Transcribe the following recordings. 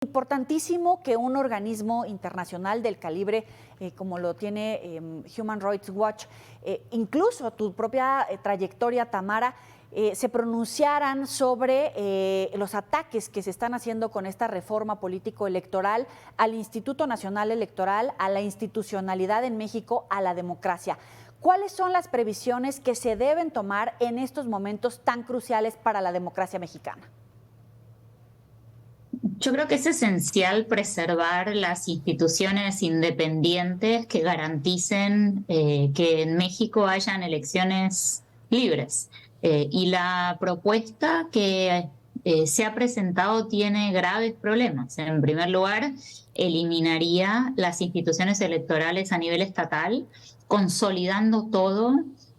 importantísimo que un organismo internacional del calibre como lo tiene Human Rights Watch, incluso tu propia trayectoria, Tamara, se pronunciaran sobre los ataques que se están haciendo con esta reforma político-electoral al Instituto Nacional Electoral, a la institucionalidad en México, a la democracia. ¿Cuáles son las previsiones que se deben tomar en estos momentos tan cruciales para la democracia mexicana? Yo creo que es esencial preservar las instituciones independientes que garanticen que en México hayan elecciones libres. Y la propuesta que se ha presentado tiene graves problemas. En primer lugar, eliminaría las instituciones electorales a nivel estatal, consolidando todo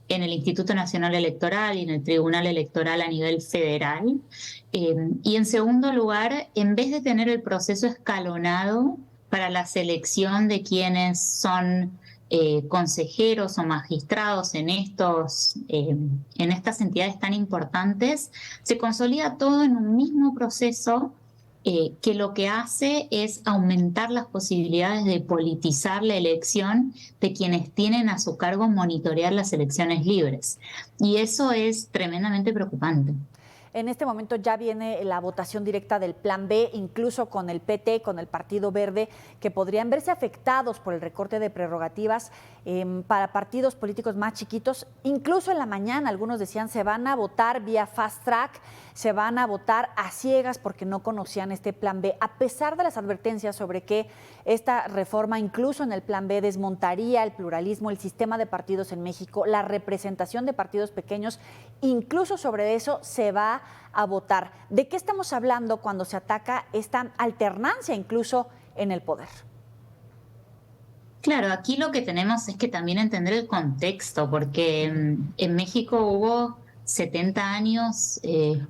en el Instituto Nacional Electoral y en el Tribunal Electoral a nivel federal. Y en segundo lugar, en vez de tener el proceso escalonado para la selección de quienes son consejeros o magistrados en estas entidades tan importantes, se consolida todo en un mismo proceso que lo que hace es aumentar las posibilidades de politizar la elección de quienes tienen a su cargo monitorear las elecciones libres. Y eso es tremendamente preocupante. En este momento ya viene la votación directa del Plan B, incluso con el PT, con el Partido Verde, que podrían verse afectados por el recorte de prerrogativas para partidos políticos más chiquitos. Incluso en la mañana algunos decían se van a votar vía fast track, se van a votar a ciegas porque no conocían este Plan B, a pesar de las advertencias sobre que esta reforma, incluso en el Plan B, desmontaría el pluralismo, el sistema de partidos en México, la representación de partidos pequeños. Incluso sobre eso se va a votar. ¿De qué estamos hablando cuando se ataca esta alternancia incluso en el poder? Claro, aquí lo que tenemos es que también entender el contexto, porque en México hubo 70 años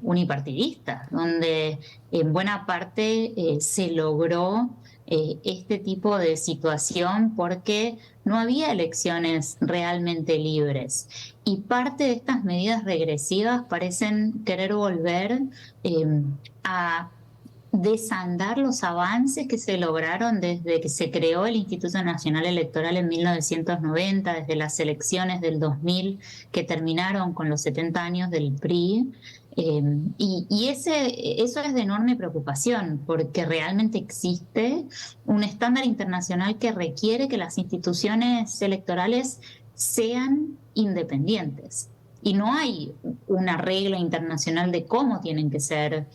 unipartidistas, donde en buena parte se logró este tipo de situación porque no había elecciones realmente libres. Y parte de estas medidas regresivas parecen querer volver a desandar los avances que se lograron desde que se creó el Instituto Nacional Electoral en 1990, desde las elecciones del 2000 que terminaron con los 70 años del PRI. Eso es de enorme preocupación, porque realmente existe un estándar internacional que requiere que las instituciones electorales sean independientes. Y no hay una regla internacional de cómo tienen que ser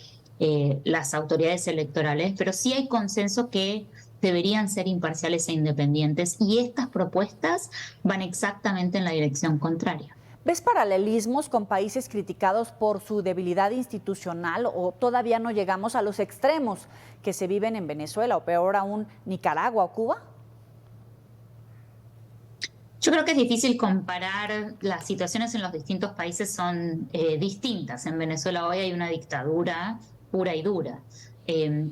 las autoridades electorales, pero sí hay consenso que deberían ser imparciales e independientes, y estas propuestas van exactamente en la dirección contraria. ¿Ves paralelismos con países criticados por su debilidad institucional o todavía no llegamos a los extremos que se viven en Venezuela o peor aún Nicaragua o Cuba? Yo creo que es difícil comparar, las situaciones en los distintos países son distintas. En Venezuela hoy hay una dictadura pura y dura.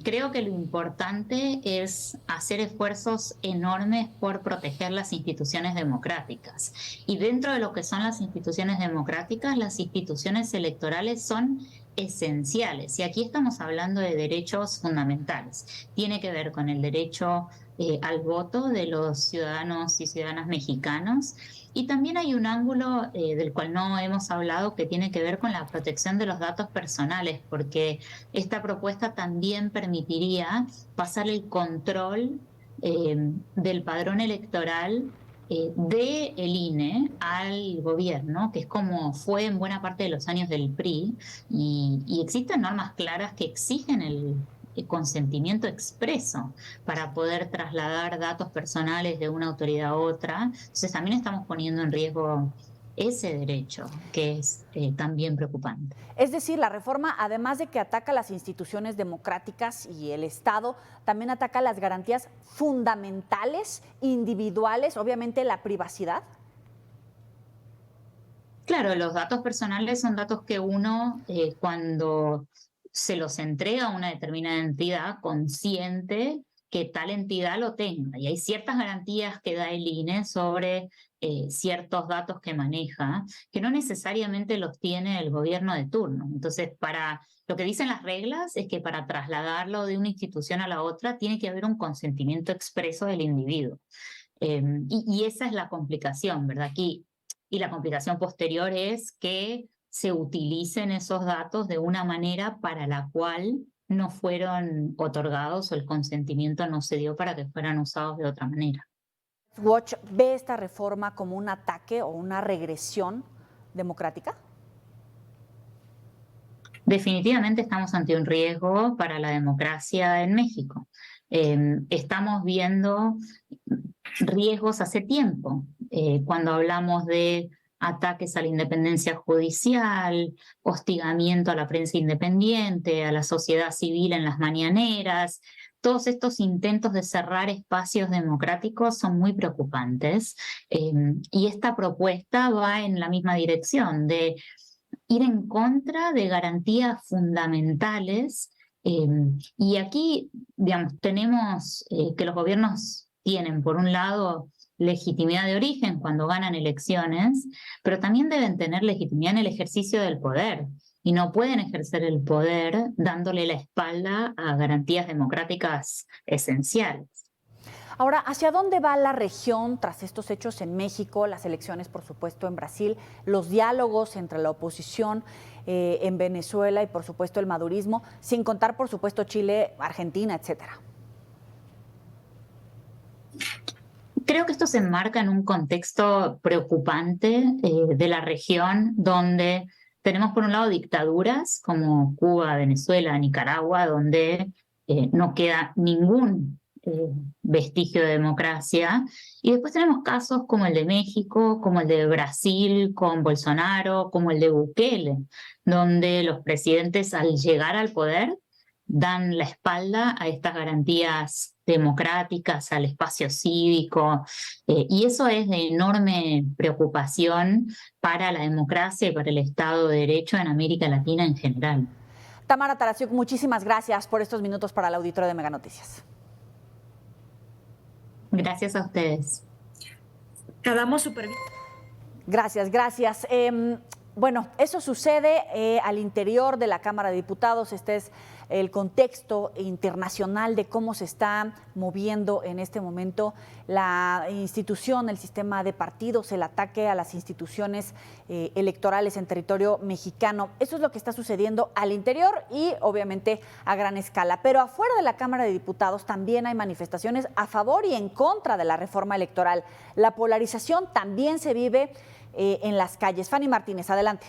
Creo que lo importante es hacer esfuerzos enormes por proteger las instituciones democráticas. Y dentro de lo que son las instituciones democráticas, las instituciones electorales son esenciales. Y aquí estamos hablando de derechos fundamentales. Tiene que ver con el derecho al voto de los ciudadanos y ciudadanas mexicanos. Y también hay un ángulo del cual no hemos hablado, que tiene que ver con la protección de los datos personales, porque esta propuesta también permitiría pasar el control del padrón electoral del INE al gobierno, que es como fue en buena parte de los años del PRI, y existen normas claras que exigen el consentimiento expreso para poder trasladar datos personales de una autoridad a otra. Entonces también estamos poniendo en riesgo ese derecho, que es también preocupante. Es decir, la reforma, además de que ataca las instituciones democráticas y el Estado, también ataca las garantías fundamentales, individuales, obviamente la privacidad. Claro, los datos personales son datos que uno, cuando se los entrega a una determinada entidad, consciente que tal entidad lo tenga. Y hay ciertas garantías que da el INE sobre ciertos datos que maneja, que no necesariamente los tiene el gobierno de turno. Entonces, para Lo que dicen las reglas es que para trasladarlo de una institución a la otra tiene que haber un consentimiento expreso del individuo. Y esa es la complicación, ¿verdad? Aquí, y la complicación posterior es que se utilicen esos datos de una manera para la cual no fueron otorgados o el consentimiento no se dio para que fueran usados de otra manera. Watch ve esta reforma como un ataque o una regresión democrática. Definitivamente estamos ante un riesgo para la democracia en México. Estamos viendo riesgos hace tiempo, cuando hablamos de ataques a la independencia judicial, hostigamiento a la prensa independiente, a la sociedad civil en las mañaneras. Todos estos intentos de cerrar espacios democráticos son muy preocupantes, y esta propuesta va en la misma dirección de ir en contra de garantías fundamentales. Y aquí, digamos, tenemos que los gobiernos tienen, por un lado, legitimidad de origen cuando ganan elecciones, pero también deben tener legitimidad en el ejercicio del poder. Y no pueden ejercer el poder dándole la espalda a garantías democráticas esenciales. Ahora, ¿hacia dónde va la región tras estos hechos en México, las elecciones, por supuesto, en Brasil, los diálogos entre la oposición en Venezuela y, por supuesto, el madurismo, sin contar, por supuesto, Chile, Argentina, etcétera? Creo que esto se enmarca en un contexto preocupante de la región, donde tenemos por un lado dictaduras como Cuba, Venezuela, Nicaragua, donde no queda ningún vestigio de democracia. Y después tenemos casos como el de México, como el de Brasil con Bolsonaro, como el de Bukele, donde los presidentes al llegar al poder dan la espalda a estas garantías democráticas, al espacio cívico, y eso es de enorme preocupación para la democracia y para el Estado de Derecho en América Latina en general. Tamara Taraciuk, muchísimas gracias por estos minutos para el auditorio de Mega Noticias. Gracias a ustedes. Quedamos súper bien. Gracias, gracias. Bueno, eso sucede al interior de la Cámara de Diputados. Este es el contexto internacional de cómo se está moviendo en este momento la institución, el sistema de partidos, el ataque a las instituciones electorales en territorio mexicano. Eso es lo que está sucediendo al interior y obviamente a gran escala. Pero afuera de la Cámara de Diputados también hay manifestaciones a favor y en contra de la reforma electoral. La polarización también se vive en las calles. Fanny Martínez, adelante.